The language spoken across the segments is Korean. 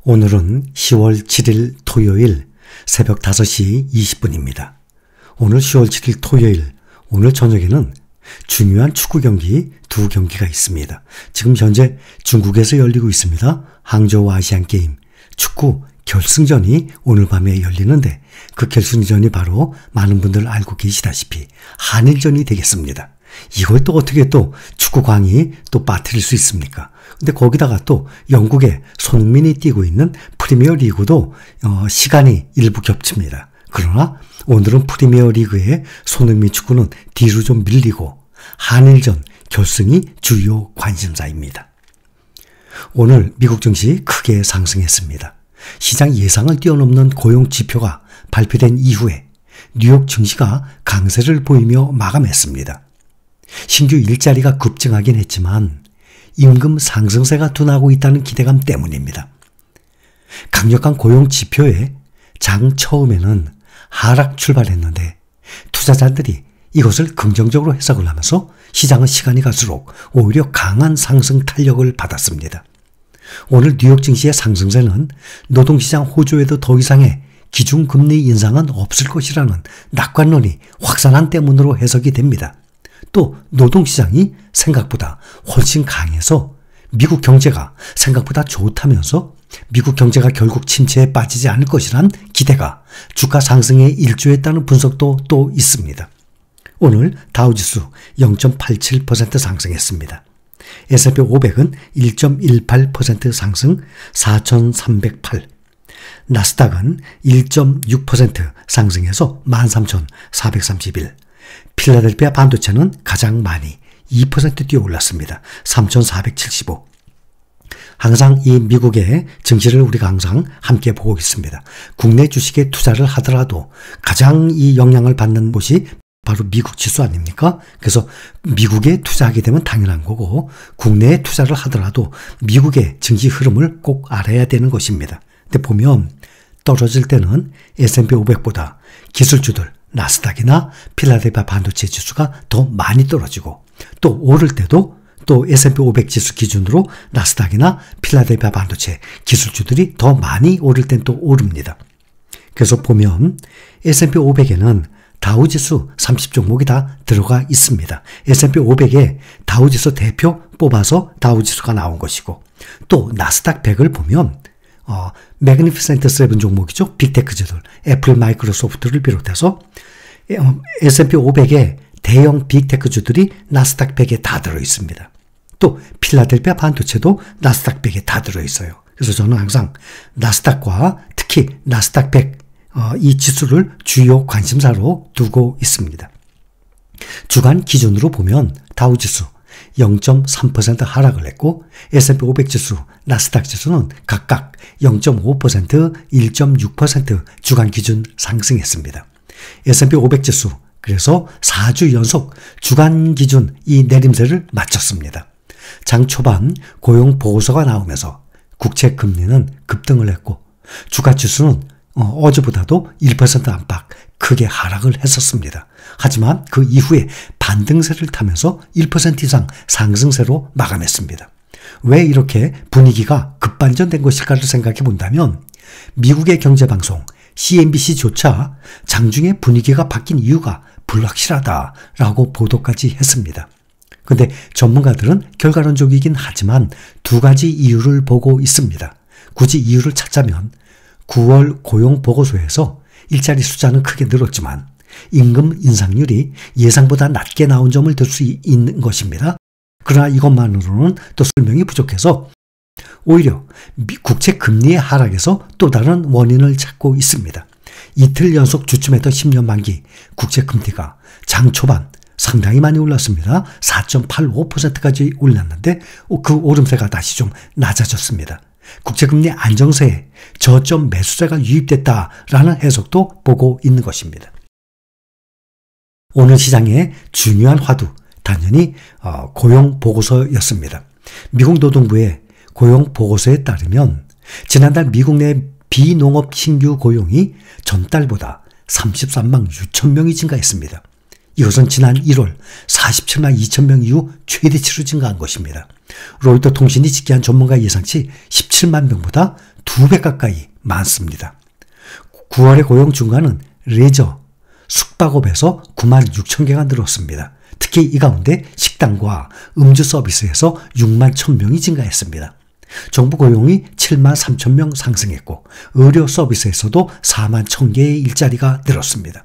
오늘은 10월 7일 토요일 새벽 5시 20분입니다. 오늘 10월 7일 토요일, 오늘 저녁에는 중요한 축구 경기 두 경기가 있습니다. 지금 현재 중국에서 열리고 있습니다. 항저우 아시안게임 축구 결승전이 오늘 밤에 열리는데, 그 결승전이 바로 많은 분들 알고 계시다시피 한일전이 되겠습니다. 이걸 또 어떻게 또 축구광이 또 빠뜨릴 수 있습니까? 근데 거기다가 또 영국의 손흥민이 뛰고 있는 프리미어 리그도 시간이 일부 겹칩니다. 그러나 오늘은 프리미어 리그의 손흥민 축구는 뒤로 좀 밀리고 한일전 결승이 주요 관심사입니다. 오늘 미국 증시 크게 상승했습니다. 시장 예상을 뛰어넘는 고용 지표가 발표된 이후에 뉴욕 증시가 강세를 보이며 마감했습니다. 신규 일자리가 급증하긴 했지만 임금 상승세가 둔하고 있다는 기대감 때문입니다. 강력한 고용 지표에 장 처음에는 하락 출발했는데 투자자들이 이것을 긍정적으로 해석을 하면서 시장은 시간이 갈수록 오히려 강한 상승 탄력을 받았습니다. 오늘 뉴욕 증시의 상승세는 노동시장 호조에도 더 이상의 기준금리 인상은 없을 것이라는 낙관론이 확산한 때문으로 해석이 됩니다. 또 노동시장이 생각보다 훨씬 강해서 미국 경제가 생각보다 좋다면서 미국 경제가 결국 침체에 빠지지 않을 것이란 기대가 주가 상승에 일조했다는 분석도 또 있습니다. 오늘 다우지수 0.87% 상승했습니다. S&P 500은 1.18% 상승 4,308, 나스닥은 1.6% 상승해서 13,431, 필라델피아 반도체는 가장 많이 2% 뛰어 올랐습니다. 3,475. 항상 이 미국의 증시를 우리가 항상 함께 보고 있습니다. 국내 주식에 투자를 하더라도 가장 이 영향을 받는 곳이 바로 미국 지수 아닙니까? 그래서 미국에 투자하게 되면 당연한 거고, 국내에 투자를 하더라도 미국의 증시 흐름을 꼭 알아야 되는 것입니다. 근데 보면 떨어질 때는 S&P 500보다 기술주들 나스닥이나 필라델피아 반도체 지수가 더 많이 떨어지고, 또 오를 때도 또 S&P 500 지수 기준으로 나스닥이나 필라델피아 반도체 기술주들이 더 많이 오를 땐 또 오릅니다. 그래서 보면 S&P 500에는 다우지수 30종목이 다 들어가 있습니다. S&P 500에 다우지수 대표 뽑아서 다우지수가 나온 것이고, 또 나스닥 100을 보면 매그니피센트 7 종목이죠. 빅테크주들, 애플, 마이크로소프트를 비롯해서 S&P 500의 대형 빅테크주들이 나스닥 100에 다 들어있습니다. 또 필라델피아 반도체도 나스닥 100에 다 들어있어요. 그래서 저는 항상 나스닥과 특히 나스닥 100 이 지수를 주요 관심사로 두고 있습니다. 주간 기준으로 보면 다우지수 0.3% 하락을 했고, S&P 500 지수, 나스닥 지수는 각각 0.5%, 1.6% 주간 기준 상승했습니다. S&P 500 지수, 그래서 4주 연속 주간 기준 이 내림세를 마쳤습니다. 장 초반 고용 보고서가 나오면서 국채 금리는 급등을 했고, 주가 지수는 어제보다도 1% 안팎 크게 하락을 했었습니다. 하지만 그 이후에 반등세를 타면서 1% 이상 상승세로 마감했습니다. 왜 이렇게 분위기가 급반전된 것일까를 생각해 본다면, 미국의 경제방송 CNBC조차 장중에 분위기가 바뀐 이유가 불확실하다라고 보도까지 했습니다. 그런데 전문가들은 결과론적이긴 하지만 두 가지 이유를 보고 있습니다. 굳이 이유를 찾자면 9월 고용보고서에서 일자리 숫자는 크게 늘었지만 임금 인상률이 예상보다 낮게 나온 점을 들 수 있는 것입니다. 그러나 이것만으로는 또 설명이 부족해서 오히려 국채 금리의 하락에서 또 다른 원인을 찾고 있습니다. 이틀 연속 주춤했던 10년 만기 국채 금리가 장 초반 상당히 많이 올랐습니다. 4.85%까지 올랐는데 그 오름세가 다시 좀 낮아졌습니다. 국채금리 안정세에 저점 매수세가 유입됐다라는 해석도 보고 있는 것입니다. 오늘 시장의 중요한 화두, 당연히 고용보고서였습니다. 미국 노동부의 고용보고서에 따르면 지난달 미국 내 비농업 신규 고용이 전달보다 33만 6천 명이 증가했습니다. 이것은 지난 1월 47만 2천 명 이후 최대치로 증가한 것입니다. 로이터 통신이 집계한 전문가 예상치 17만 명보다 2배 가까이 많습니다. 9월의 고용 증가는 레저, 숙박업에서 9만 6천 개가 늘었습니다. 특히 이 가운데 식당과 음주 서비스에서 6만 1,000명이 증가했습니다. 정부 고용이 7만 3천 명 상승했고 의료 서비스에서도 4만 1,000개의 일자리가 늘었습니다.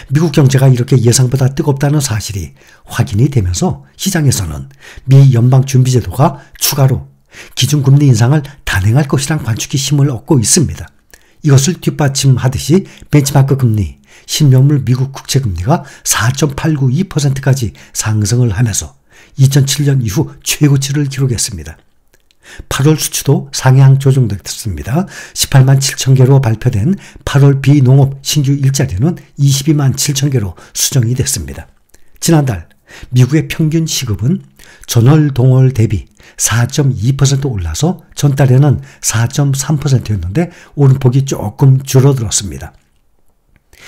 미국 경제가 이렇게 예상보다 뜨겁다는 사실이 확인이 되면서 시장에서는 미 연방준비제도가 추가로 기준금리 인상을 단행할 것이란 관측이 힘을 얻고 있습니다. 이것을 뒷받침하듯이 벤치마크 금리, 10년물 미국 국채금리가 4.892%까지 상승을 하면서 2007년 이후 최고치를 기록했습니다. 8월 수치도 상향 조정됐습니다. 18만 7천 개로 발표된 8월 비농업 신규 일자리는 22만 7천 개로 수정이 됐습니다. 지난달 미국의 평균 시급은 전월 동월 대비 4.2% 올라서 전달에는 4.3%였는데 오름폭이 조금 줄어들었습니다.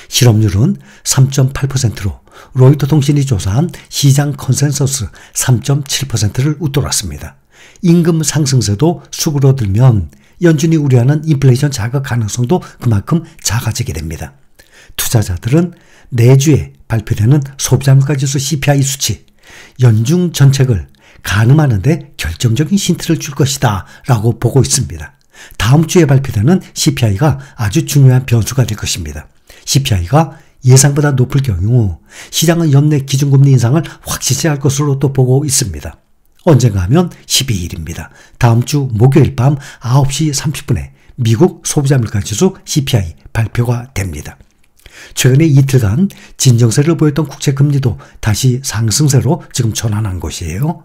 실업률은 3.8%로 로이터 통신이 조사한 시장 컨센서스 3.7%를 웃돌았습니다. 임금 상승세도 수그러들면 연준이 우려하는 인플레이션 자극 가능성도 그만큼 작아지게 됩니다. 투자자들은 내주에 발표되는 소비자물가지수 CPI 수치, 연중 정책을 가늠하는 데 결정적인 힌트를 줄 것이다 라고 보고 있습니다. 다음 주에 발표되는 CPI가 아주 중요한 변수가 될 것입니다. CPI가 예상보다 높을 경우 시장은 연내 기준금리 인상을 확실시할 것으로 또 보고 있습니다. 언젠가 하면 12일입니다. 다음 주 목요일 밤 9시 30분에 미국 소비자물가지수 CPI 발표가 됩니다. 최근에 이틀간 진정세를 보였던 국채금리도 다시 상승세로 지금 전환한 것이에요.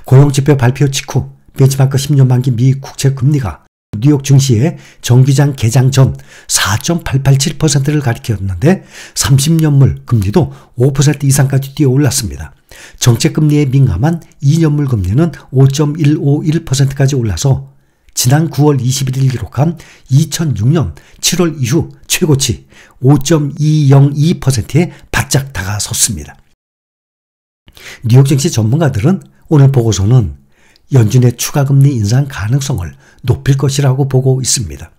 고용지표 발표 직후 벤치마크 10년 만기 미 국채금리가 뉴욕 증시의 정기장 개장 전 4.887%를 가리켰는데 30년물 금리도 5% 이상까지 뛰어올랐습니다. 정책금리에 민감한 2년물 금리는 5.151%까지 올라서 지난 9월 21일 기록한 2006년 7월 이후 최고치 5.202%에 바짝 다가섰습니다. 뉴욕 증시 전문가들은 오늘 보고서는 연준의 추가금리 인상 가능성을 높일 것이라고 보고 있습니다.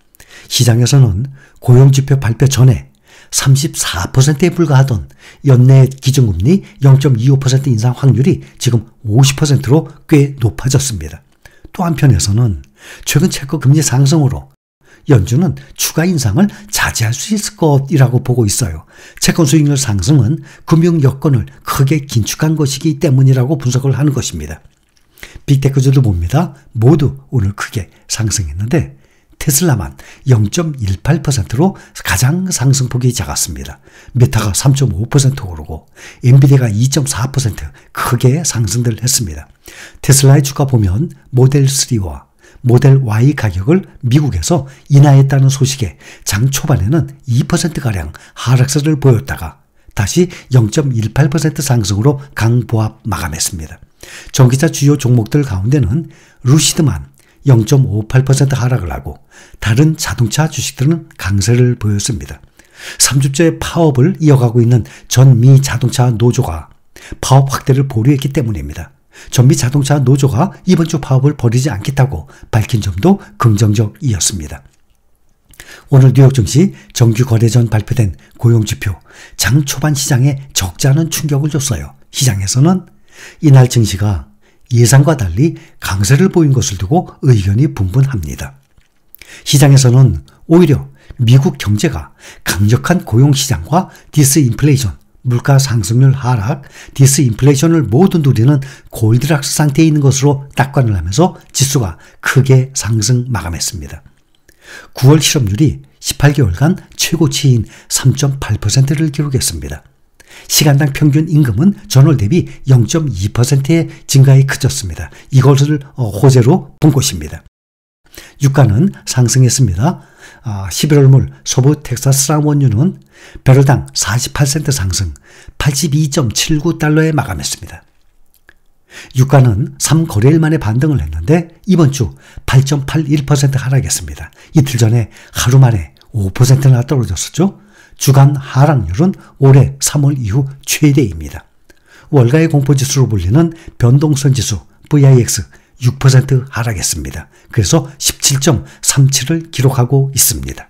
시장에서는 고용지표 발표 전에 34%에 불과하던 연내 기준금리 0.25% 인상 확률이 지금 50%로 꽤 높아졌습니다. 또 한편에서는 최근 채권 금리 상승으로 연준은 추가 인상을 자제할 수 있을 것이라고 보고 있어요. 채권 수익률 상승은 금융 여건을 크게 긴축한 것이기 때문이라고 분석을 하는 것입니다. 빅테크주도 봅니다. 모두 오늘 크게 상승했는데 테슬라만 0.18%로 가장 상승폭이 작았습니다. 메타가 3.5% 오르고 엔비디아가 2.4% 크게 상승들 했습니다. 테슬라의 주가 보면 모델 3와 모델 Y 가격을 미국에서 인하했다는 소식에 장 초반에는 2%가량 하락세를 보였다가 다시 0.18% 상승으로 강보합 마감했습니다. 전기차 주요 종목들 가운데는 루시드만 0.58% 하락을 하고 다른 자동차 주식들은 강세를 보였습니다. 3주째 파업을 이어가고 있는 전미 자동차 노조가 파업 확대를 보류했기 때문입니다. 전미 자동차 노조가 이번 주 파업을 벌이지 않겠다고 밝힌 점도 긍정적이었습니다. 오늘 뉴욕 증시 정규 거래 전 발표된 고용지표 장 초반 시장에 적지 않은 충격을 줬어요. 시장에서는 이날 증시가 예상과 달리 강세를 보인 것을 두고 의견이 분분합니다. 시장에서는 오히려 미국 경제가 강력한 고용시장과 디스인플레이션, 물가 상승률 하락, 디스인플레이션을 모두 누리는 골드락스 상태에 있는 것으로 낙관을 하면서 지수가 크게 상승 마감했습니다. 9월 실업률이 18개월간 최고치인 3.8%를 기록했습니다. 시간당 평균 임금은 전월 대비 0.2%의 증가에 그쳤습니다. 이것을 호재로 본 것입니다. 유가는 상승했습니다. 11월물 서부 텍사스랑 원유는 배럴당 48센트 상승 82.79달러에 마감했습니다. 유가는 3거래일 만에 반등을 했는데 이번 주 8.81% 하락했습니다. 이틀 전에 하루 만에 5%나 떨어졌었죠. 주간 하락률은 올해 3월 이후 최대입니다. 월가의 공포지수로 불리는 변동성지수 VIX 6% 하락했습니다. 그래서 17.37을 기록하고 있습니다.